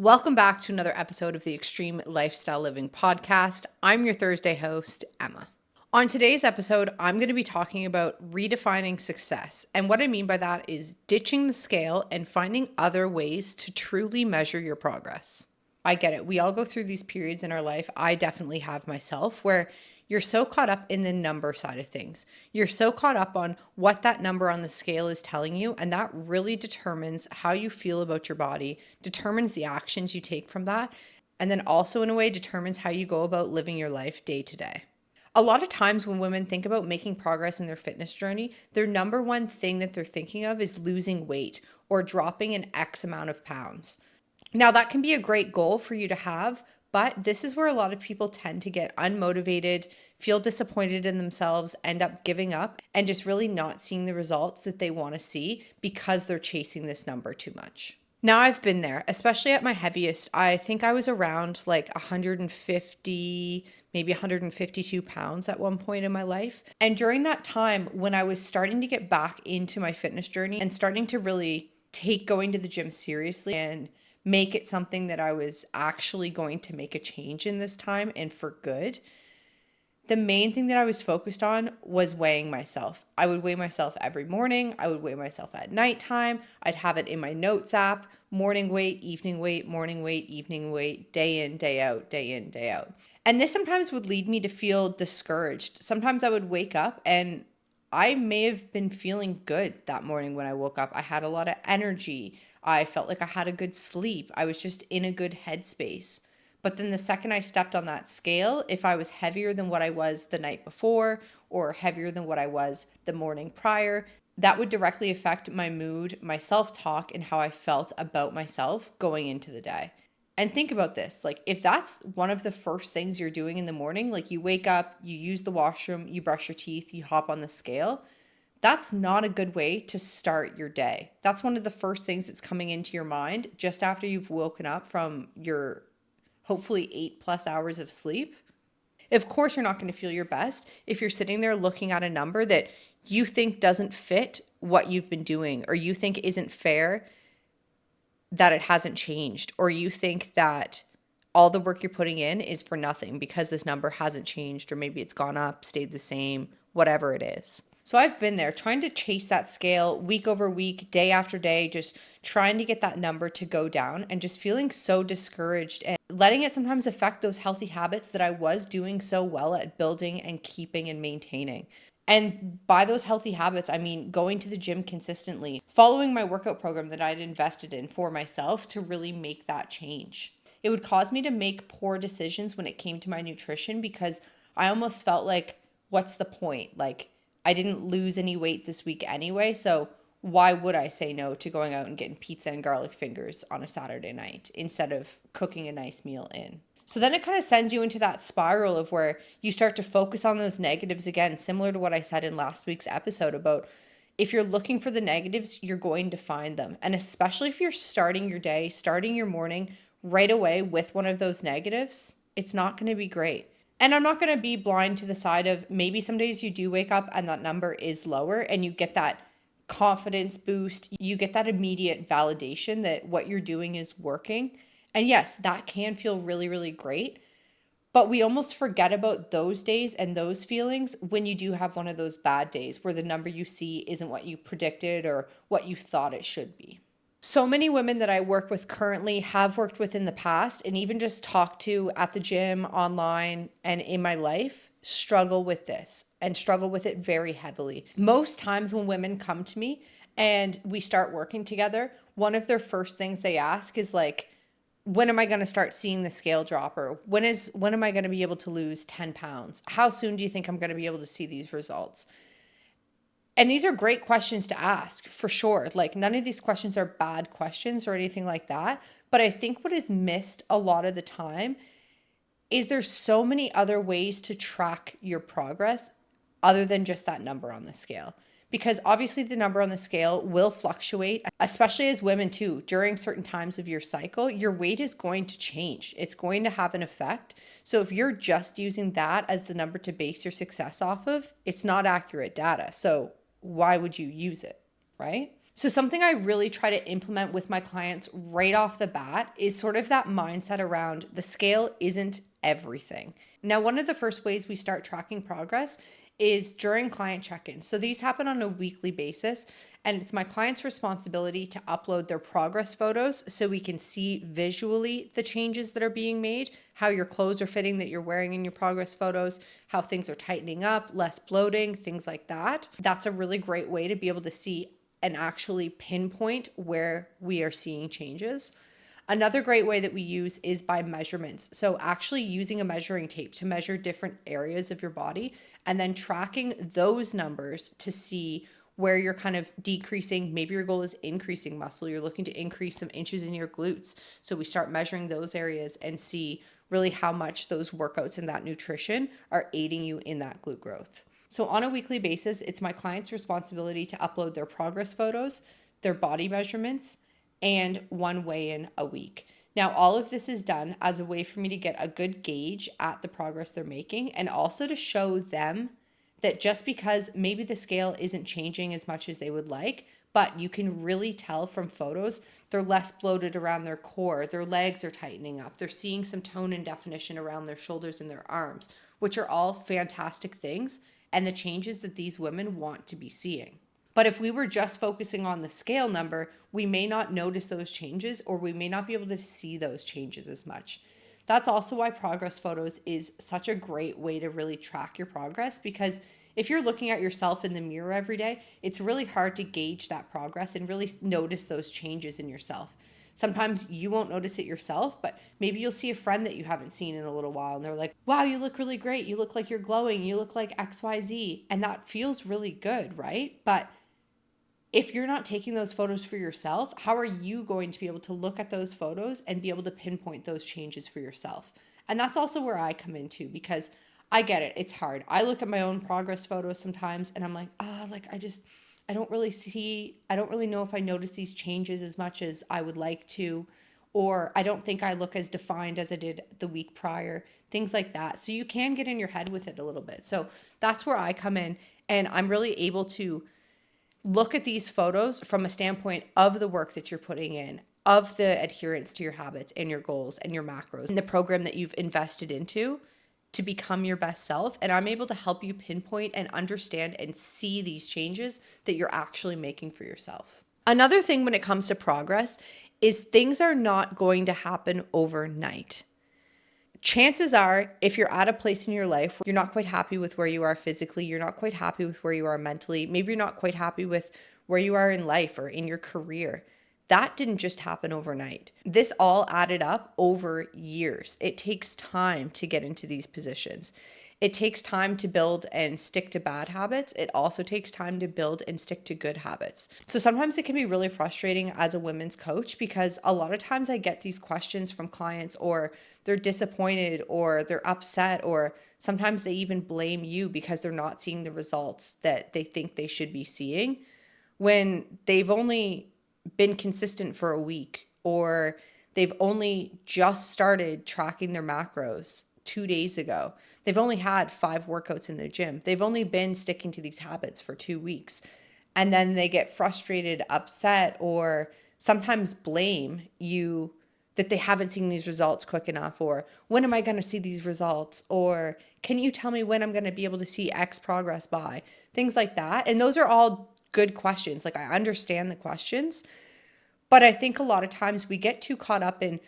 Welcome back to another episode of the Extreme Lifestyle Living Podcast. I'm your Thursday host, Emma. On today's episode, I'm going to be talking about redefining success. And what I mean by that is ditching the scale and finding other ways to truly measure your progress. I get it. We all go through these periods in our life. I definitely have myself where you're so caught up in the number side of things. You're so caught up on what that number on the scale is telling you, and that really determines how you feel about your body, determines the actions you take from that, and then also in a way determines how you go about living your life day to day. A lot of times when women think about making progress in their fitness journey, their number one thing that they're thinking of is losing weight or dropping an X amount of pounds. Now, that can be a great goal for you to have, but this is where a lot of people tend to get unmotivated, feel disappointed in themselves, end up giving up, and just really not seeing the results that they want to see because they're chasing this number too much. Now, I've been there, especially at my heaviest. I think I was around like 150, maybe 152 pounds at one point in my life. And during that time, when I was starting to get back into my fitness journey and starting to really take going to the gym seriously and make it something that I was actually going to make a change in this time and for good, the main thing that I was focused on was weighing myself. I would weigh myself every morning. I would weigh myself at nighttime. I'd have it in my notes app, morning weight, evening weight, morning weight, evening weight, day in, day out, day in, day out. And this sometimes would lead me to feel discouraged. Sometimes I would wake up and I may have been feeling good that morning when I woke up. I had a lot of energy. I felt like I had a good sleep. I was just in a good headspace. But then the second I stepped on that scale, if I was heavier than what I was the night before or heavier than what I was the morning prior, that would directly affect my mood, my self-talk, and how I felt about myself going into the day. And think about this, like if that's one of the first things you're doing in the morning, like you wake up, you use the washroom, you brush your teeth, you hop on the scale, that's not a good way to start your day. That's one of the first things that's coming into your mind just after you've woken up from your hopefully 8+ hours of sleep. Of course, you're not going to feel your best if you're sitting there looking at a number that you think doesn't fit what you've been doing, or you think isn't fair that it hasn't changed, or you think that all the work you're putting in is for nothing because this number hasn't changed, or maybe it's gone up, stayed the same, whatever it is. So I've been there trying to chase that scale week over week, day after day, just trying to get that number to go down and just feeling so discouraged and letting it sometimes affect those healthy habits that I was doing so well at building and keeping and maintaining. And by those healthy habits, I mean going to the gym consistently, following my workout program that I'd invested in for myself to really make that change. It would cause me to make poor decisions when it came to my nutrition because I almost felt like, what's the point? Like, I didn't lose any weight this week anyway, so why would I say no to going out and getting pizza and garlic fingers on a Saturday night instead of cooking a nice meal in? So then it kind of sends you into that spiral of where you start to focus on those negatives again, similar to what I said in last week's episode about if you're looking for the negatives, you're going to find them. And especially if you're starting your day, starting your morning right away with one of those negatives, it's not going to be great. And I'm not going to be blind to the side of maybe some days you do wake up and that number is lower and you get that confidence boost. You get that immediate validation that what you're doing is working. And yes, that can feel really, really great. But we almost forget about those days and those feelings when you do have one of those bad days where the number you see isn't what you predicted or what you thought it should be. So many women that I work with currently have worked with in the past and even just talked to at the gym, online, and in my life struggle with this and struggle with it very heavily. Most times when women come to me and we start working together, one of their first things they ask is like, when am I going to start seeing the scale drop? Or when am I going to be able to lose 10 pounds? How soon do you think I'm going to be able to see these results? And these are great questions to ask for sure. Like none of these questions are bad questions or anything like that. But I think what is missed a lot of the time is there's so many other ways to track your progress other than just that number on the scale. Because obviously the number on the scale will fluctuate, especially as women too. During certain times of your cycle, your weight is going to change. It's going to have an effect. So if you're just using that as the number to base your success off of, it's not accurate data. So why would you use it, right? So something I really try to implement with my clients right off the bat is sort of that mindset around the scale isn't everything. Now, one of the first ways we start tracking progress is during client check-ins. So these happen on a weekly basis, and it's my client's responsibility to upload their progress photos so we can see visually the changes that are being made, how your clothes are fitting that you're wearing in your progress photos, how things are tightening up, less bloating, things like that. That's a really great way to be able to see and actually pinpoint where we are seeing changes. Another great way that we use is by measurements. So actually using a measuring tape to measure different areas of your body and then tracking those numbers to see where you're kind of decreasing. Maybe your goal is increasing muscle. You're looking to increase some inches in your glutes. So we start measuring those areas and see really how much those workouts and that nutrition are aiding you in that glute growth. So on a weekly basis, it's my client's responsibility to upload their progress photos, their body measurements, and one weigh-in a week. Now, all of this is done as a way for me to get a good gauge at the progress they're making and also to show them that just because maybe the scale isn't changing as much as they would like, but you can really tell from photos, they're less bloated around their core, their legs are tightening up, they're seeing some tone and definition around their shoulders and their arms, which are all fantastic things and the changes that these women want to be seeing. But if we were just focusing on the scale number, we may not notice those changes or we may not be able to see those changes as much. That's also why progress photos is such a great way to really track your progress, because if you're looking at yourself in the mirror every day, it's really hard to gauge that progress and really notice those changes in yourself. Sometimes you won't notice it yourself, but maybe you'll see a friend that you haven't seen in a little while and they're like, wow, you look really great. You look like you're glowing. You look like XYZ. And that feels really good, right? But if you're not taking those photos for yourself, how are you going to be able to look at those photos and be able to pinpoint those changes for yourself? And that's also where I come into, because I get it. It's hard. I look at my own progress photos sometimes and I'm like, I don't really see, I don't really know if I notice these changes as much as I would like to, or I don't think I look as defined as I did the week prior, things like that. So you can get in your head with it a little bit. So that's where I come in, and I'm really able to look at these photos from a standpoint of the work that you're putting in, of the adherence to your habits and your goals and your macros and the program that you've invested into to become your best self. And I'm able to help you pinpoint and understand and see these changes that you're actually making for yourself. Another thing when it comes to progress is things are not going to happen overnight. Chances are, if you're at a place in your life where you're not quite happy with where you are physically, you're not quite happy with where you are mentally, maybe you're not quite happy with where you are in life or in your career, that didn't just happen overnight. This all added up over years. It takes time to get into these positions. It takes time to build and stick to bad habits. It also takes time to build and stick to good habits. So sometimes it can be really frustrating as a women's coach, because a lot of times I get these questions from clients, or they're disappointed or they're upset, or sometimes they even blame you because they're not seeing the results that they think they should be seeing when they've only been consistent for a week, or they've only just started tracking their macros 2 days ago. They've only had 5 workouts in the gym. They've only been sticking to these habits for 2 weeks. And then they get frustrated, upset, or sometimes blame you that they haven't seen these results quick enough, or when am I going to see these results, or can you tell me when I'm going to be able to see X progress by, things like that. And those are all good questions. Like, I understand the questions, but I think a lot of times we get too caught up in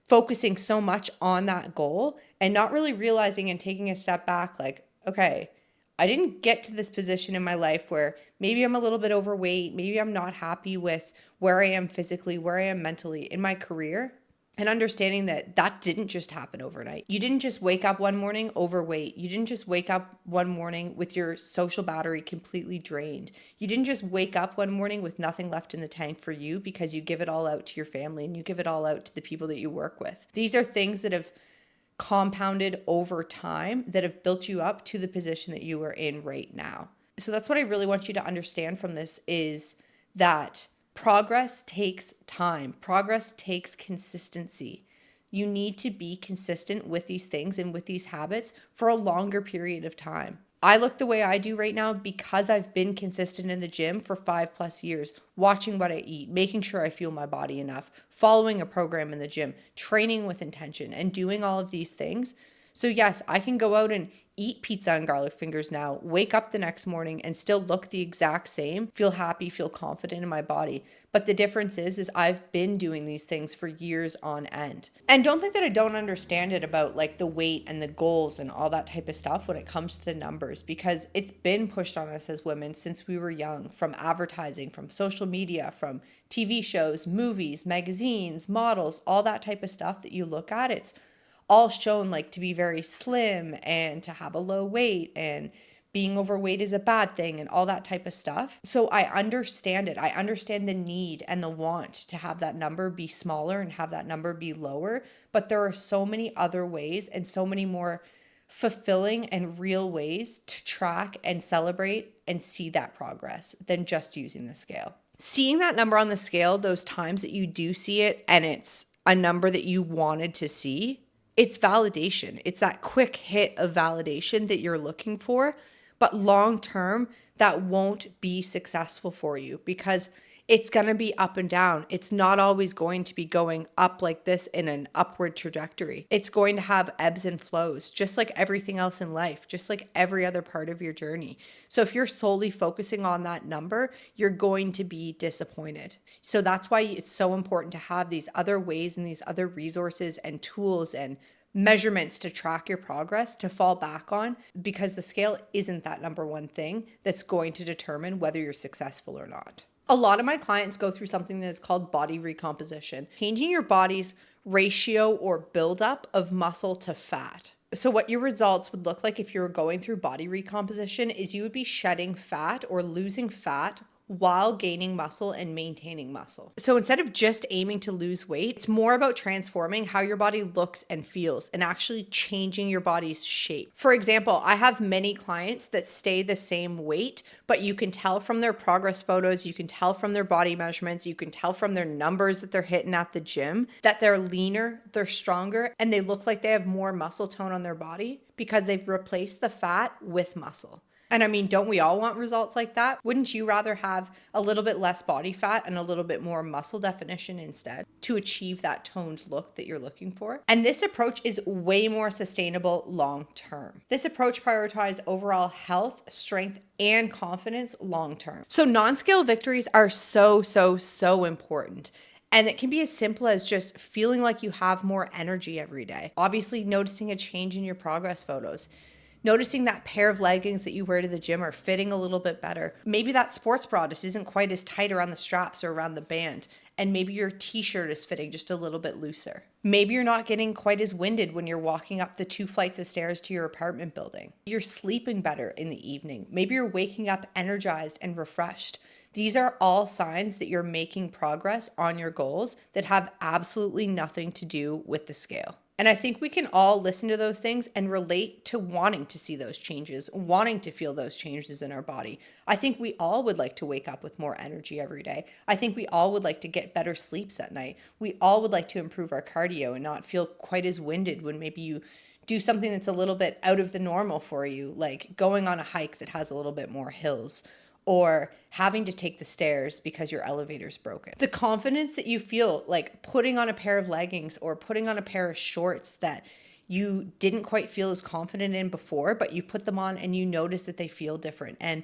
focusing so much on that goal and not really realizing and taking a step back, like, okay, I didn't get to this position in my life where maybe I'm a little bit overweight, maybe I'm not happy with where I am physically, where I am mentally in my career. And understanding that that didn't just happen overnight. You didn't just wake up one morning overweight. You didn't just wake up one morning with your social battery completely drained. You didn't just wake up one morning with nothing left in the tank for you because you give it all out to your family and you give it all out to the people that you work with. These are things that have compounded over time that have built you up to the position that you are in right now. So that's what I really want you to understand from this, is that progress takes time. Progress takes consistency. You need to be consistent with these things and with these habits for a longer period of time. I look the way I do right now because I've been consistent in the gym for 5+ years, watching what I eat, making sure I fuel my body enough, following a program in the gym, training with intention, and doing all of these things. So, yes, I can go out and eat pizza and garlic fingers now, wake up the next morning and still look the exact same, feel happy, feel confident in my body. But the difference is I've been doing these things for years on end. And don't think that I don't understand it about like the weight and the goals and all that type of stuff when it comes to the numbers, because it's been pushed on us as women since we were young, from advertising, from social media, from TV shows, movies, magazines, models, all that type of stuff that you look at. It's all shown like to be very slim and to have a low weight, and being overweight is a bad thing and all that type of stuff. So I understand it. I understand the need and the want to have that number be smaller and have that number be lower. But there are so many other ways and so many more fulfilling and real ways to track and celebrate and see that progress than just using the scale. Seeing that number on the scale, those times that you do see it and it's a number that you wanted to see, it's validation. It's that quick hit of validation that you're looking for. But long term, that won't be successful for you because it's going to be up and down. It's not always going to be going up like this in an upward trajectory. It's going to have ebbs and flows, just like everything else in life, just like every other part of your journey. So if you're solely focusing on that number, you're going to be disappointed. So that's why it's so important to have these other ways and these other resources and tools and measurements to track your progress to fall back on, because the scale isn't that number one thing that's going to determine whether you're successful or not. A lot of my clients go through something that is called body recomposition, changing your body's ratio or buildup of muscle to fat. So what your results would look like if you were going through body recomposition is you would be shedding fat or losing fat while gaining muscle and maintaining muscle. So instead of just aiming to lose weight, it's more about transforming how your body looks and feels and actually changing your body's shape. For example, I have many clients that stay the same weight, but you can tell from their progress photos, you can tell from their body measurements, you can tell from their numbers that they're hitting at the gym, that they're leaner, they're stronger, and they look like they have more muscle tone on their body because they've replaced the fat with muscle. And I mean, don't we all want results like that? Wouldn't you rather have a little bit less body fat and a little bit more muscle definition instead to achieve that toned look that you're looking for? And this approach is way more sustainable long term. This approach prioritizes overall health, strength, and confidence long term. So non-scale victories are so important. And it can be as simple as just feeling like you have more energy every day. Obviously, noticing a change in your progress photos. Noticing that pair of leggings that you wear to the gym are fitting a little bit better. Maybe that sports bra just isn't quite as tight around the straps or around the band. And maybe your t-shirt is fitting just a little bit looser. Maybe you're not getting quite as winded when you're walking up the 2 flights of stairs to your apartment building. You're sleeping better in the evening. Maybe you're waking up energized and refreshed. These are all signs that you're making progress on your goals that have absolutely nothing to do with the scale. And I think we can all listen to those things and relate to wanting to see those changes, wanting to feel those changes in our body. I think we all would like to wake up with more energy every day. I think we all would like to get better sleeps at night. We all would like to improve our cardio and not feel quite as winded when maybe you do something that's a little bit out of the normal for you, like going on a hike that has a little bit more hills, or having to take the stairs because your elevator's broken. The confidence that you feel like putting on a pair of leggings or putting on a pair of shorts that you didn't quite feel as confident in before, but you put them on and you notice that they feel different. And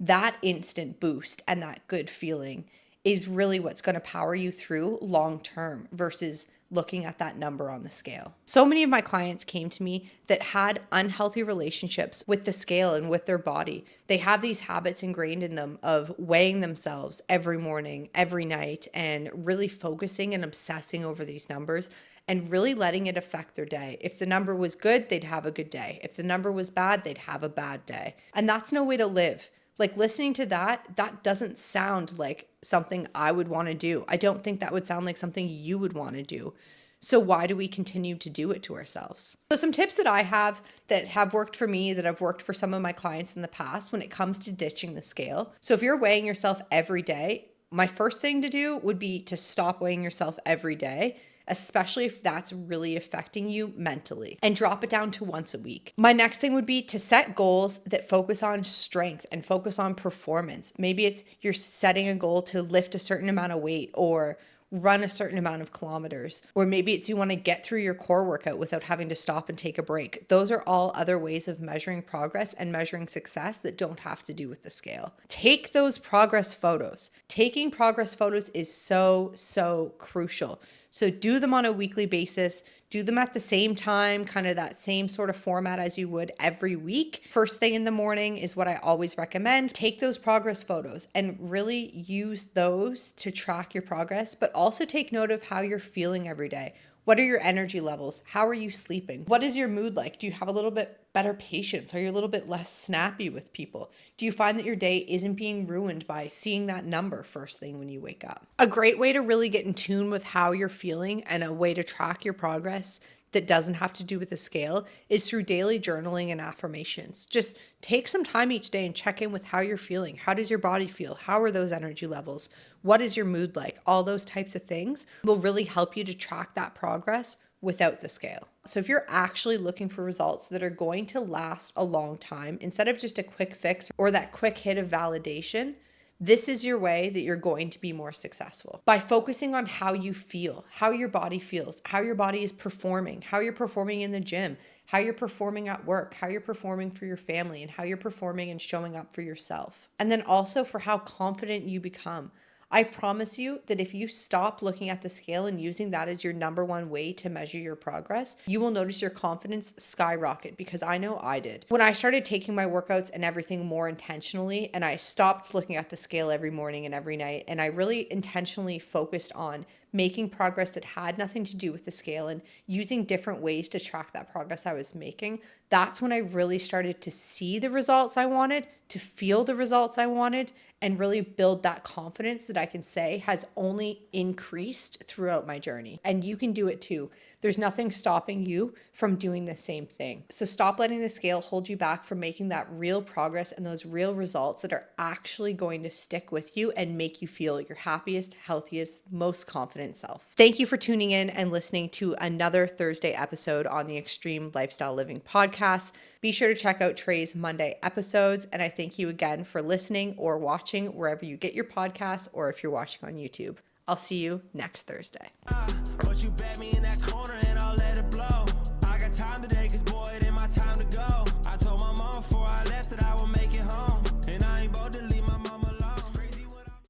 that instant boost and that good feeling is really what's going to power you through long term versus looking at that number on the scale. So many of my clients came to me that had unhealthy relationships with the scale and with their body. They have these habits ingrained in them of weighing themselves every morning, every night, and really focusing and obsessing over these numbers and really letting it affect their day. If the number was good, they'd have a good day. If the number was bad, they'd have a bad day. And that's no way to live. Like listening to that doesn't sound like something I would want to do. I don't think that would sound like something you would want to do. So why do we continue to do it to ourselves? So some tips that I have that have worked for me, that have worked for some of my clients in the past when it comes to ditching the scale. So if you're weighing yourself every day, my first thing to do would be to stop weighing yourself every day especially if that's really affecting you mentally, and drop it down to once a week. My next thing would be to set goals that focus on strength and focus on performance. Maybe it's you're setting a goal to lift a certain amount of weight or run a certain amount of kilometers, or maybe it's you want to get through your core workout without having to stop and take a break. Those are all other ways of measuring progress and measuring success that don't have to do with the scale. Take those progress photos. Taking progress photos is so crucial. So do them on a weekly basis. Do them at the same time, kind of that same sort of format as you would every week. First thing in the morning is what I always recommend. Take those progress photos and really use those to track your progress, but also take note of how you're feeling every day. What are your energy levels? How are you sleeping? What is your mood like? Do you have a little bit better patience? Are you a little bit less snappy with people? Do you find that your day isn't being ruined by seeing that number first thing when you wake up? A great way to really get in tune with how you're feeling and a way to track your progress that doesn't have to do with the scale is through daily journaling and affirmations. Just take some time each day and check in with how you're feeling. How does your body feel? How are those energy levels? What is your mood like? All those types of things will really help you to track that progress without the scale. So if you're actually looking for results that are going to last a long time, instead of just a quick fix or that quick hit of validation, this is your way that you're going to be more successful. By focusing on how you feel, how your body feels, how your body is performing, how you're performing in the gym, how you're performing at work, how you're performing for your family, and how you're performing and showing up for yourself. And then also for how confident you become. I promise you that if you stop looking at the scale and using that as your number one way to measure your progress, you will notice your confidence skyrocket, because I know I did. When I started taking my workouts and everything more intentionally, and I stopped looking at the scale every morning and every night, and I really intentionally focused on making progress that had nothing to do with the scale and using different ways to track that progress I was making, that's when I really started to see the results I wanted, to feel the results I wanted, and really build that confidence that I can say has only increased throughout my journey. And you can do it too. There's nothing stopping you from doing the same thing. So stop letting the scale hold you back from making that real progress and those real results that are actually going to stick with you and make you feel your happiest, healthiest, most confident self. Thank you for tuning in and listening to another Thursday episode on the Extreme Lifestyle Living podcast. Be sure to check out Trey's Monday episodes. And I thank you again for listening or watching wherever you get your podcasts, or if you're watching on YouTube. I'll see you next Thursday. But you bet me in that corner and I'll let